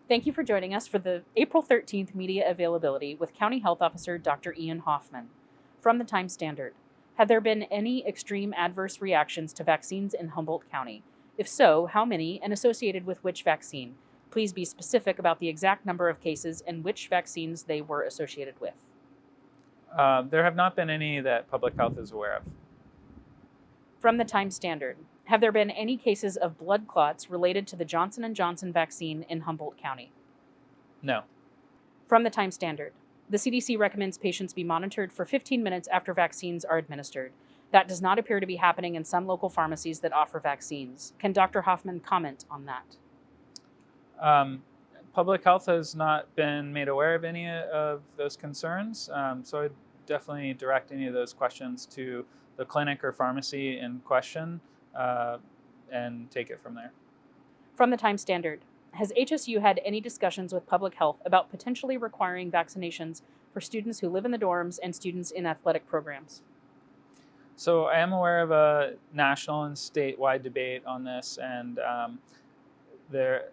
Thank you for joining us for the April 13th media availability with County Health Officer Dr. Ian Hoffman. From the Times Standard, have there been any extreme adverse reactions to vaccines in Humboldt County? If so, how many and associated with which vaccine? Please be specific about the exact number of cases and which vaccines they were associated with. There have not been any that public health is aware of. From the Times Standard, have there been any cases of blood clots related to the Johnson & Johnson vaccine in Humboldt County? No. From the Times Standard, the CDC recommends patients be monitored for 15 minutes after vaccines are administered. That does not appear to be happening in some local pharmacies that offer vaccines. Can Dr. Hoffman comment on that? Public health has not been made aware of any of those concerns, so I'd definitely direct any of those questions to the clinic or pharmacy in question and take it from there. From the Times Standard, has HSU had any discussions with public health about potentially requiring vaccinations for students who live in the dorms and students in athletic programs? So I am aware of a national and statewide debate on this, and their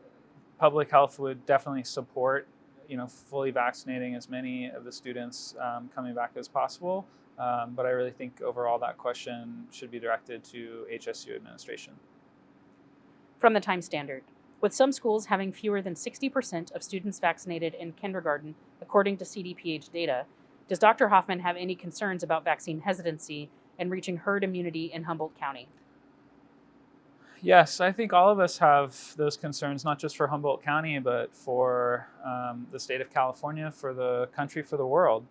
public health would definitely support, fully vaccinating as many of the students coming back as possible. But I really think overall that question should be directed to HSU administration. From the Times Standard, with some schools having fewer than 60% of students vaccinated in kindergarten, according to CDPH data, does Dr. Hoffman have any concerns about vaccine hesitancy and reaching herd immunity in Humboldt County? Yes, I think all of us have those concerns, not just for Humboldt County, but for the state of California, for the country, for the world.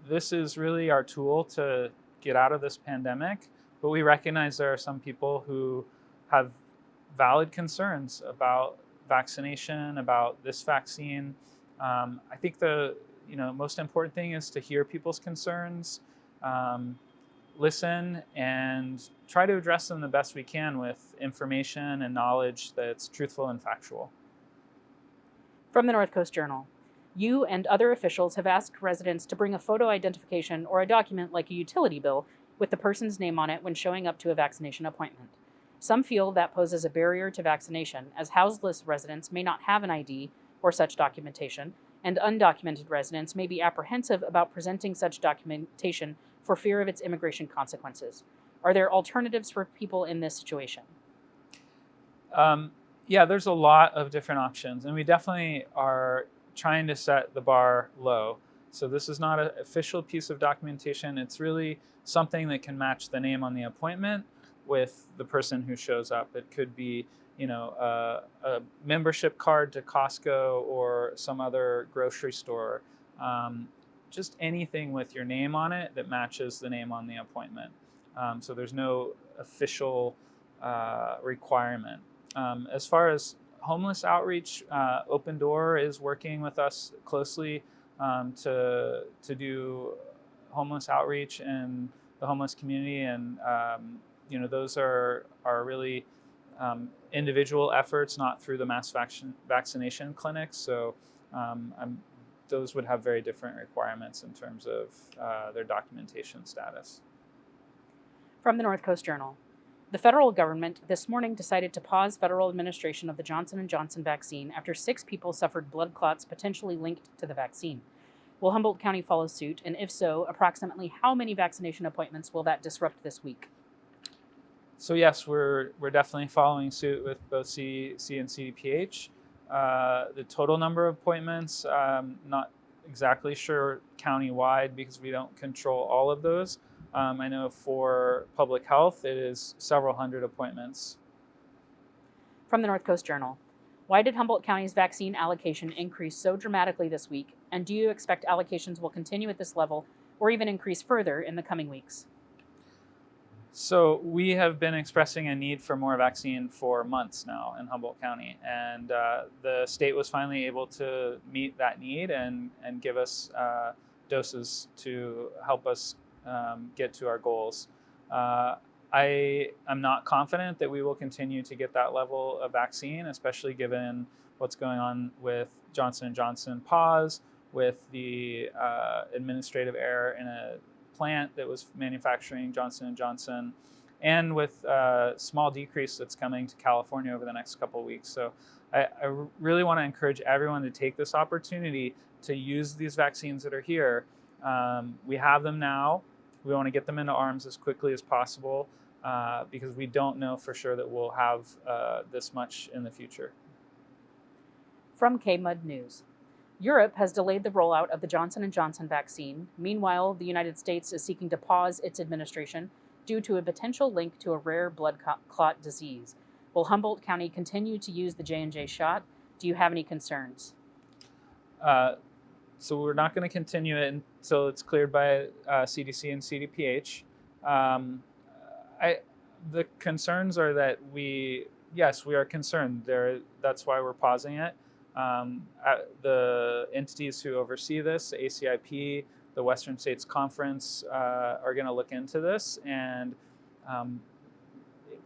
This is really our tool to get out of this pandemic, but we recognize there are some people who have valid concerns about vaccination, about this vaccine. I think the most important thing is to hear people's concerns, listen, and try to address them the best we can with information and knowledge that's truthful and factual. From the North Coast Journal, you and other officials have asked residents to bring a photo identification or a document like a utility bill with the person's name on it when showing up to a vaccination appointment. Some feel that poses a barrier to vaccination, as houseless residents may not have an ID or such documentation, and undocumented residents may be apprehensive about presenting such documentation for fear of its immigration consequences. Are there alternatives for people in this situation? Yeah, there's a lot of different options, and we definitely are trying to set the bar low. So this is not an official piece of documentation. It's really something that can match the name on the appointment with the person who shows up. It could be, a membership card to Costco or some other grocery store. Just anything with your name on it that matches the name on the appointment. So there's no official requirement. As far as homeless outreach, Open Door is working with us closely to do homeless outreach in the homeless community, and those are really individual efforts, not through the mass vaccination clinics. So those would have very different requirements in terms of their documentation status. From the North Coast Journal, the federal government this morning decided to pause federal administration of the Johnson & Johnson vaccine after 6 people suffered blood clots potentially linked to the vaccine. Will Humboldt County follow suit? And if so, approximately how many vaccination appointments will that disrupt this week? So yes, we're definitely following suit with both CDC and CDPH. The total number of appointments, not exactly sure countywide because we don't control all of those. I know for public health, it is several hundred appointments. From the North Coast Journal, why did Humboldt County's vaccine allocation increase so dramatically this week? And do you expect allocations will continue at this level or even increase further in the coming weeks? So we have been expressing a need for more vaccine for months now in Humboldt County, and the state was finally able to meet that need and give us doses to help us get to our goals. I am not confident that we will continue to get that level of vaccine, especially given what's going on with Johnson & Johnson pause, with the administrative error in a plant that was manufacturing Johnson & Johnson. and with small decrease that's coming to California over the next couple of weeks. So I really want to encourage everyone to take this opportunity to use these vaccines that are here. We have them now. We want to get them into arms as quickly as possible because we don't know for sure that we'll have this much in the future. From KMUD News. Europe has delayed the rollout of the Johnson & Johnson vaccine. Meanwhile, the United States is seeking to pause its administration due to a potential link to a rare blood clot disease. Will Humboldt County continue to use the J&J shot? Do you have any concerns? So we're not going to continue it until it's cleared by CDC and CDPH. The concerns are that we are concerned. That's why we're pausing it. The entities who oversee this, the ACIP, the Western States Conference, are going to look into this. And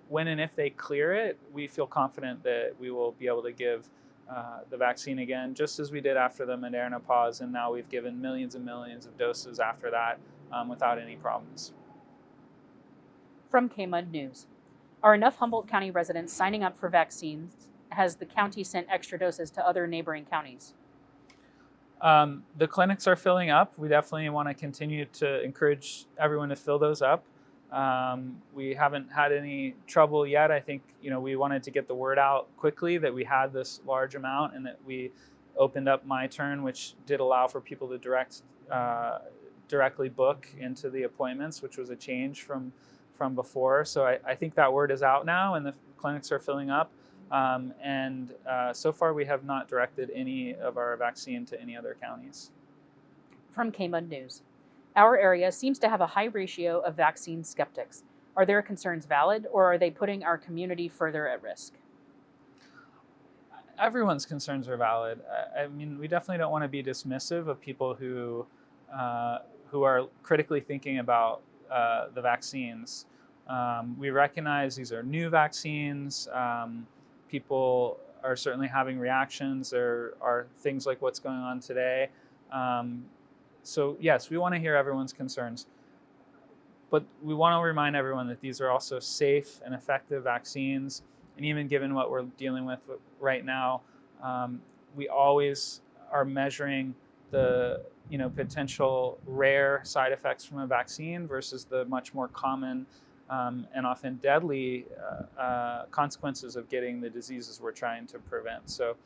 when and if they clear it, we feel confident that we will be able to give the vaccine again, just as we did after the Moderna pause. And now we've given millions and millions of doses after that without any problems. From KMUD News. Are enough Humboldt County residents signing up for vaccines? Has the county sent extra doses to other neighboring counties? The clinics are filling up. We definitely want to continue to encourage everyone to fill those up. We haven't had any trouble yet. I think we wanted to get the word out quickly that we had this large amount and that we opened up My Turn, which did allow for people to directly book into the appointments, which was a change from before. So I think that word is out now and the clinics are filling up. And so far, we have not directed any of our vaccine to any other counties. From KMUD News. Our area seems to have a high ratio of vaccine skeptics. Are their concerns valid, or are they putting our community further at risk? Everyone's concerns are valid. I mean, we definitely don't want to be dismissive of people who are critically thinking about the vaccines. We recognize these are new vaccines. People are certainly having reactions. There are things like what's going on today. So yes, we want to hear everyone's concerns, but we want to remind everyone that these are also safe and effective vaccines. And even given what we're dealing with right now, we always are measuring the potential rare side effects from a vaccine versus the much more common and often deadly consequences of getting the diseases we're trying to prevent. So,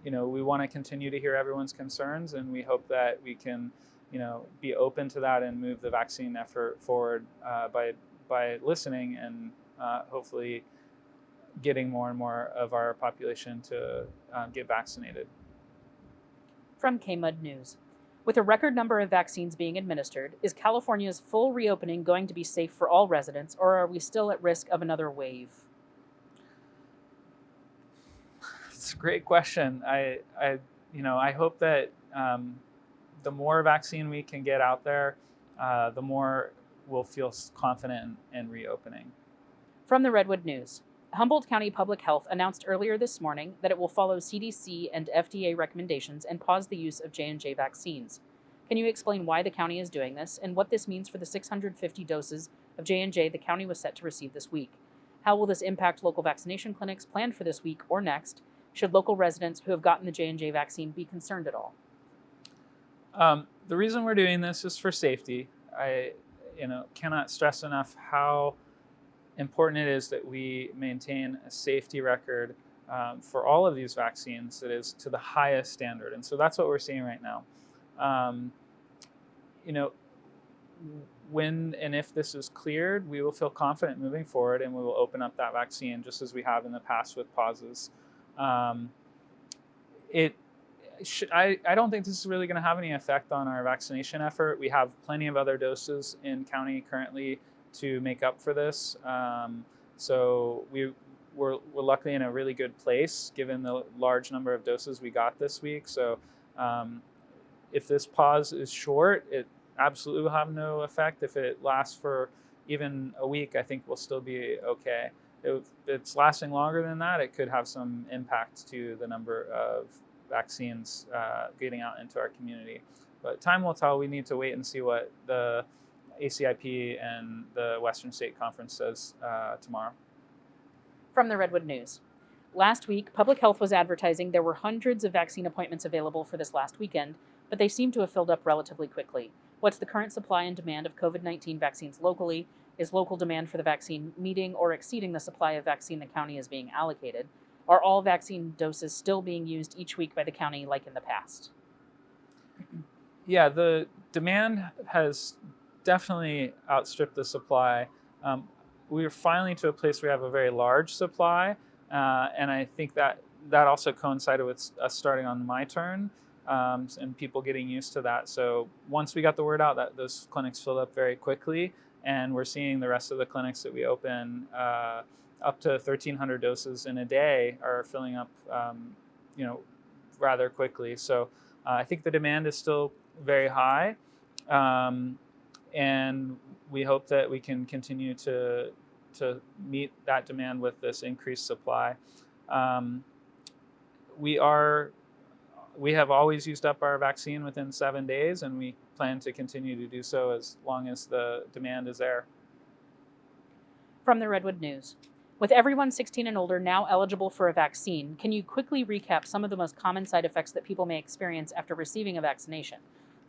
we want to continue to hear everyone's concerns, and we hope that we can, be open to that and move the vaccine effort forward by listening and hopefully getting more and more of our population to get vaccinated. From KMUD News. With a record number of vaccines being administered, is California's full reopening going to be safe for all residents, or are we still at risk of another wave? It's a great question. I hope that the more vaccine we can get out there, the more we'll feel confident in reopening. From the Redwood News. Humboldt County Public Health announced earlier this morning that it will follow CDC and FDA recommendations and pause the use of J&J vaccines. Can you explain why the county is doing this and what this means for the 650 doses of J&J the county was set to receive this week? How will this impact local vaccination clinics planned for this week or next? Should local residents who have gotten the J&J vaccine be concerned at all? The reason we're doing this is for safety. I cannot stress enough how important it is that we maintain a safety record for all of these vaccines that is to the highest standard. And so that's what we're seeing right now. When and if this is cleared, we will feel confident moving forward and we will open up that vaccine just as we have in the past with pauses. I don't think this is really going to have any effect on our vaccination effort. We have plenty of other doses in county currently to make up for this. So we're luckily in a really good place given the large number of doses we got this week. So if this pause is short, it absolutely will have no effect. If it lasts for even a week, I think we'll still be okay. If it's lasting longer than that, it could have some impact to the number of vaccines getting out into our community. But time will tell. We need to wait and see what the ACIP and the Western State Conference says tomorrow. From the Redwood News. Last week, Public Health was advertising there were hundreds of vaccine appointments available for this last weekend, but they seem to have filled up relatively quickly. What's the current supply and demand of COVID-19 vaccines locally? Is local demand for the vaccine meeting or exceeding the supply of vaccine the county is being allocated? Are all vaccine doses still being used each week by the county like in the past? Yeah, the demand has definitely outstripped the supply. We're finally to a place where we have a very large supply, and I think that also coincided with us starting on my turn, and people getting used to that. So once we got the word out, that those clinics filled up very quickly, and we're seeing the rest of the clinics that we open up to 1,300 doses in a day are filling up, rather quickly. So I think the demand is still very high, and we hope that we can continue to meet that demand with this increased supply. We have always used up our vaccine within 7 days, and we plan to continue to do so as long as the demand is there. From the Redwood News. With everyone 16 and older now eligible for a vaccine, can you quickly recap some of the most common side effects that people may experience after receiving a vaccination?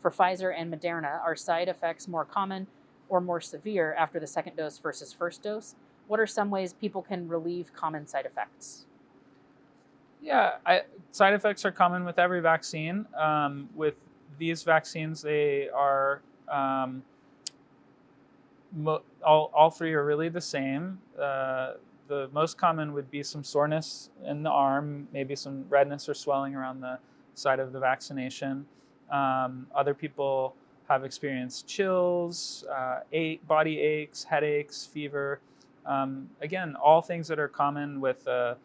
For Pfizer and Moderna, are side effects more common or more severe after the second dose versus first dose? What are some ways people can relieve common side effects? Yeah, side effects are common with every vaccine. With these vaccines, they are all three are really the same. The most common would be some soreness in the arm, maybe some redness or swelling around the site of the vaccination. Other people have experienced chills, body aches, headaches, fever. Again, all things that are common with the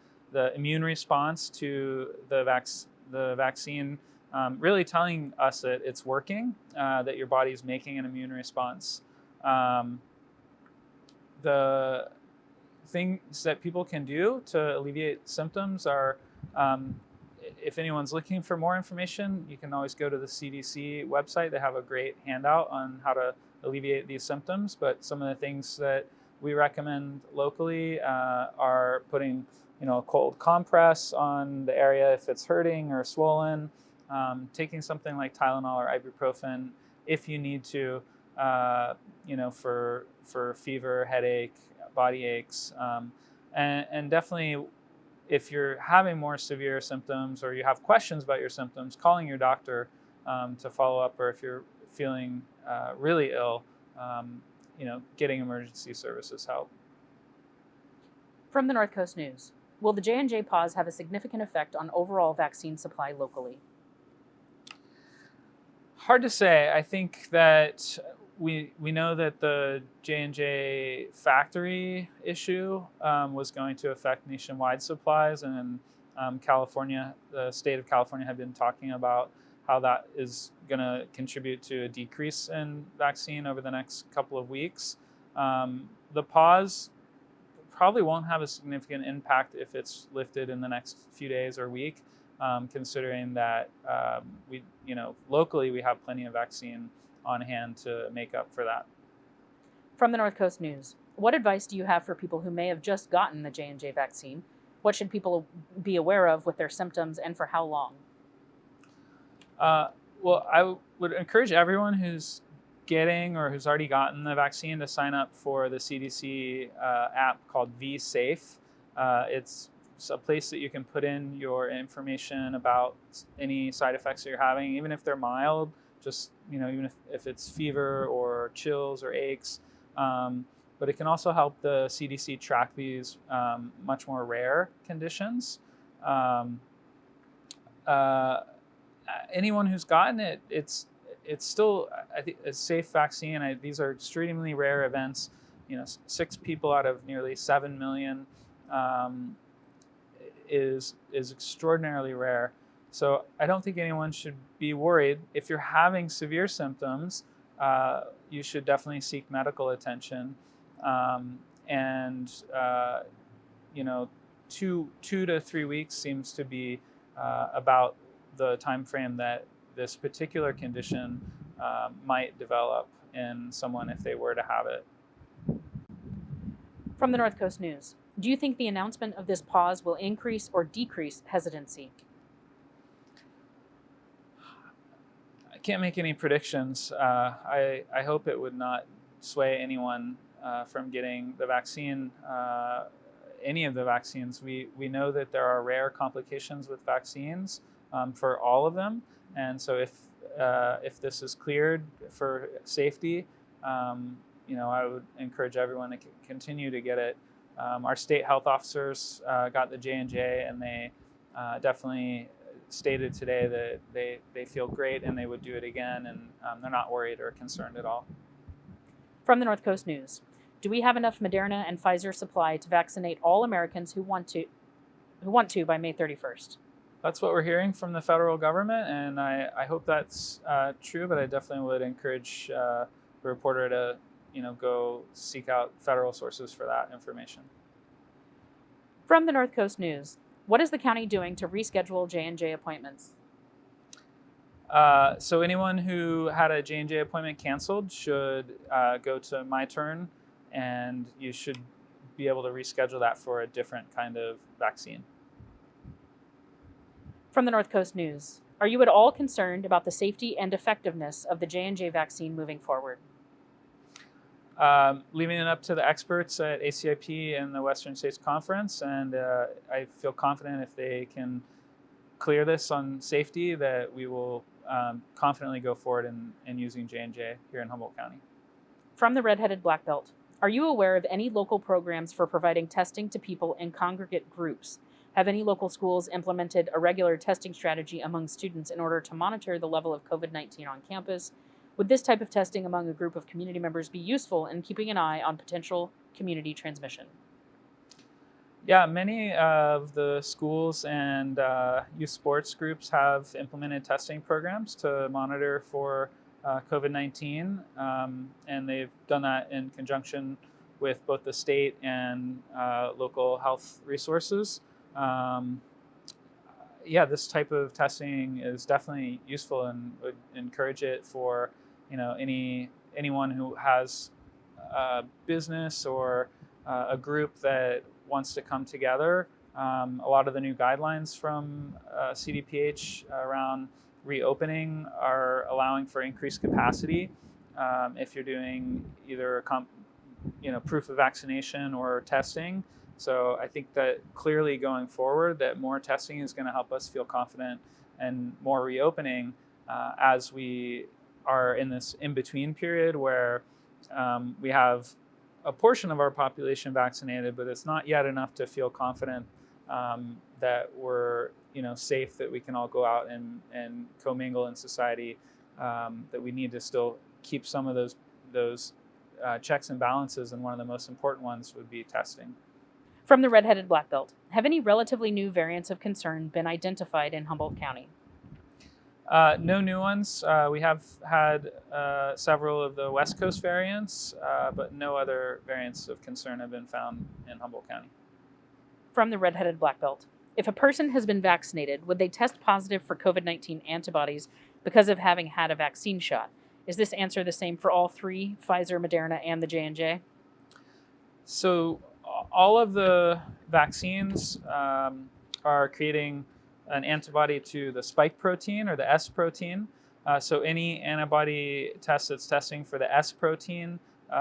immune response to the vaccine, really telling us that it's working, that your body's making an immune response. The things that people can do to alleviate symptoms are, if anyone's looking for more information, you can always go to the CDC website. They have a great handout on how to alleviate these symptoms. But some of the things that we recommend locally are putting, a cold compress on the area if it's hurting or swollen, taking something like Tylenol or ibuprofen if you need to, for fever, headache, body aches, and definitely if you're having more severe symptoms or you have questions about your symptoms, calling your doctor to follow up, or if you're feeling really ill, getting emergency services help. From the North Coast News. Will the J&J pause have a significant effect on overall vaccine supply locally? Hard to say. I think that we know that the J&J factory issue was going to affect nationwide supplies, and California, the state of California, had been talking about how that is going to contribute to a decrease in vaccine over the next couple of weeks. The pause probably won't have a significant impact if it's lifted in the next few days or week, considering that locally we have plenty of vaccine on hand to make up for that. From the North Coast News. What advice do you have for people who may have just gotten the J&J vaccine? What should people be aware of with their symptoms, and for how long? Well, I would encourage everyone who's getting or who's already gotten the vaccine to sign up for the CDC app called V-Safe. It's a place that you can put in your information about any side effects that you're having, even if they're mild, just, even if it's fever or chills or aches. But it can also help the CDC track these much more rare conditions. Anyone who's gotten it, it's still, I think, a safe vaccine. These are extremely rare events. 6 people out of nearly 7 million is extraordinarily rare. So I don't think anyone should be worried. If you're having severe symptoms, you should definitely seek medical attention. 2 to 3 weeks seems to be about the time frame that this particular condition might develop. in someone if they were to have it. From the North Coast News, do you think the announcement of this pause will increase or decrease hesitancy? I can't make any predictions. I hope it would not sway anyone from getting the vaccine, any of the vaccines. We know that there are rare complications with vaccines for all of them, and so if this is cleared for safety, I would encourage everyone to continue to get it. Our state health officers got the J&J, and they definitely stated today that they feel great and they would do it again, and they're not worried or concerned at all. From the North Coast News, do we have enough Moderna and Pfizer supply to vaccinate all Americans who want to by May 31st? That's what we're hearing from the federal government, and I hope that's true, but I definitely would encourage the reporter to go seek out federal sources for that information. From the North Coast News, what is the county doing to reschedule J&J appointments? So anyone who had a J&J appointment canceled should go to My Turn, and you should be able to reschedule that for a different kind of vaccine. From the North Coast News, are you at all concerned about the safety and effectiveness of the J&J vaccine moving forward? Leaving it up to the experts at ACIP and the Western States Conference, and I feel confident if they can clear this on safety that we will confidently go forward in using J&J here in Humboldt County. From the Red-Headed Black Belt, are you aware of any local programs for providing testing to people in congregate groups? Have any local schools implemented a regular testing strategy among students in order to monitor the level of COVID-19 on campus? Would this type of testing among a group of community members be useful in keeping an eye on potential community transmission? Yeah, many of the schools and youth sports groups have implemented testing programs to monitor for COVID-19, and they've done that in conjunction with both the state and local health resources. This type of testing is definitely useful, and would encourage it for anyone who has a business or a group that wants to come together. A lot of the new guidelines from CDPH around reopening are allowing for increased capacity if you're doing either proof of vaccination or testing. So I think that clearly going forward, that more testing is going to help us feel confident, and more reopening as we are in this in-between period where we have a portion of our population vaccinated, but it's not yet enough to feel confident that we're safe, that we can all go out and commingle in society, that we need to still keep some of those checks and balances, and one of the most important ones would be testing. From the Red-Headed Black Belt, have any relatively new variants of concern been identified in Humboldt County? No new ones. We have had several of the West Coast variants, but no other variants of concern have been found in Humboldt County. From the Red-Headed Black Belt, if a person has been vaccinated, would they test positive for COVID-19 antibodies because of having had a vaccine shot? Is this answer the same for all three, Pfizer, Moderna, and the J&J? So all of the vaccines are creating an antibody to the spike protein or the S protein. So any antibody test that's testing for the S protein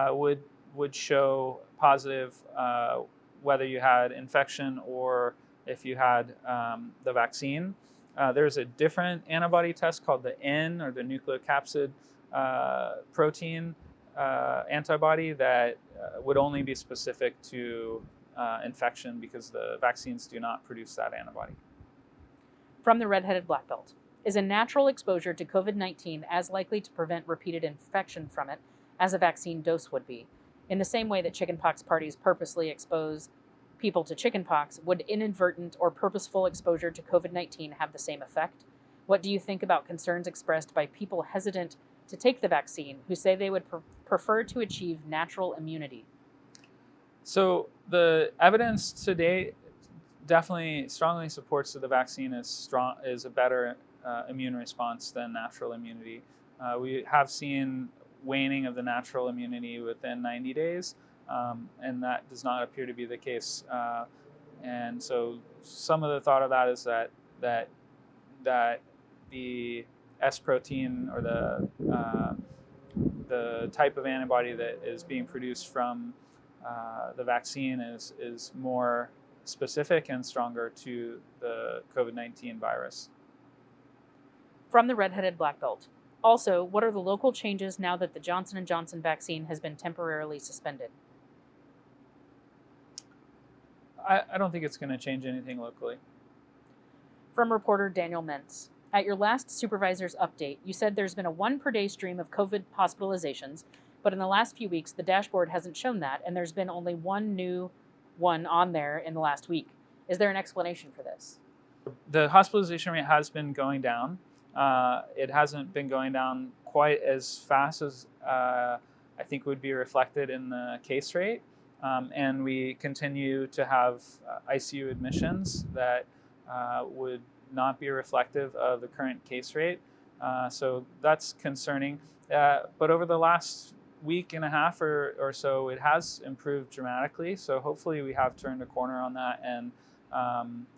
would show positive whether you had infection or if you had the vaccine. There's a different antibody test called the N, or the nucleocapsid protein antibody, that would only be specific to infection, because the vaccines do not produce that antibody. From the Red-Headed Black Belt, is a natural exposure to COVID-19 as likely to prevent repeated infection from it as a vaccine dose would be? In the same way that chickenpox parties purposely expose people to chickenpox, would inadvertent or purposeful exposure to COVID-19 have the same effect? What do you think about concerns expressed by people hesitant to take the vaccine, who say they would prefer to achieve natural immunity? So the evidence to date definitely strongly supports that the vaccine is a better immune response than natural immunity. We have seen waning of the natural immunity within 90 days, and that does not appear to be the case. And so some of the thought of that is that the S protein, or the type of antibody that is being produced from the vaccine is more specific and stronger to the COVID-19 virus. From the Redheaded Black Belt. Also, what are the local changes now that the Johnson & Johnson vaccine has been temporarily suspended? I don't think it's going to change anything locally. From reporter Daniel Mentz. At your last supervisor's update, you said there's been a 1 per day stream of COVID hospitalizations, but in the last few weeks, the dashboard hasn't shown that, and there's been only one new one on there in the last week. Is there an explanation for this? The hospitalization rate has been going down. It hasn't been going down quite as fast as I think would be reflected in the case rate. And we continue to have ICU admissions that would not be reflective of the current case rate. So that's concerning. But over the last week and a half or so, it has improved dramatically. So hopefully we have turned a corner on that, and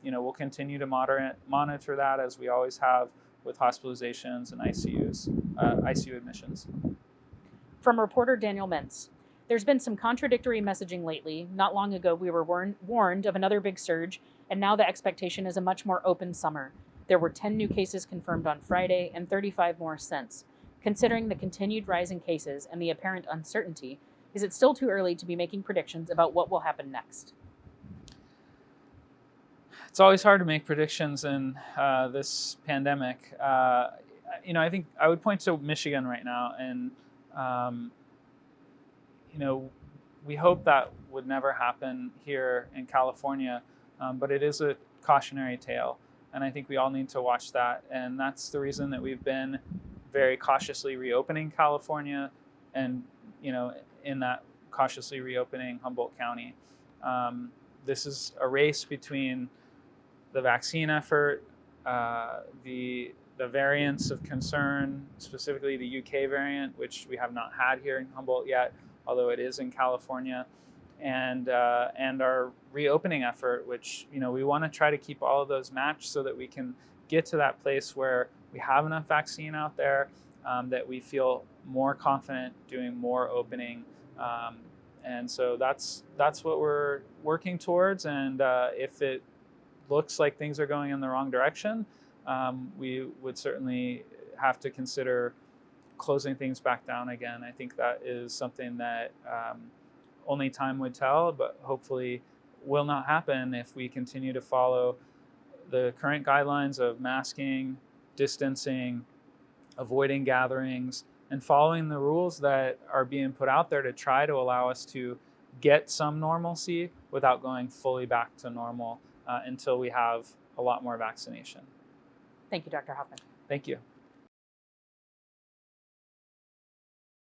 we'll continue to monitor that, as we always have with hospitalizations and ICU admissions. From reporter Daniel Mentz. There's been some contradictory messaging lately. Not long ago, we were warned of another big surge, and now the expectation is a much more open summer. There were 10 new cases confirmed on Friday and 35 more since. Considering the continued rise in cases and the apparent uncertainty, is it still too early to be making predictions about what will happen next? It's always hard to make predictions in this pandemic. I think I would point to Michigan right now, and we hope that would never happen here in California, but it is a cautionary tale, and I think we all need to watch that. And that's the reason that we've been very cautiously reopening California, and in that cautiously reopening Humboldt County. This is a race between the vaccine effort, the variants of concern, specifically the UK variant, which we have not had here in Humboldt yet, although it is in California, and our reopening effort, which we want to try to keep all of those matched so that we can get to that place where we have enough vaccine out there, that we feel more confident doing more opening, and so that's what we're working towards. And if it looks like things are going in the wrong direction, we would certainly have to consider closing things back down again. I think that is something that only time would tell, but hopefully will not happen if we continue to follow the current guidelines of masking, distancing, avoiding gatherings, and following the rules that are being put out there to try to allow us to get some normalcy without going fully back to normal until we have a lot more vaccination. Thank you, Dr. Hoffman. Thank you.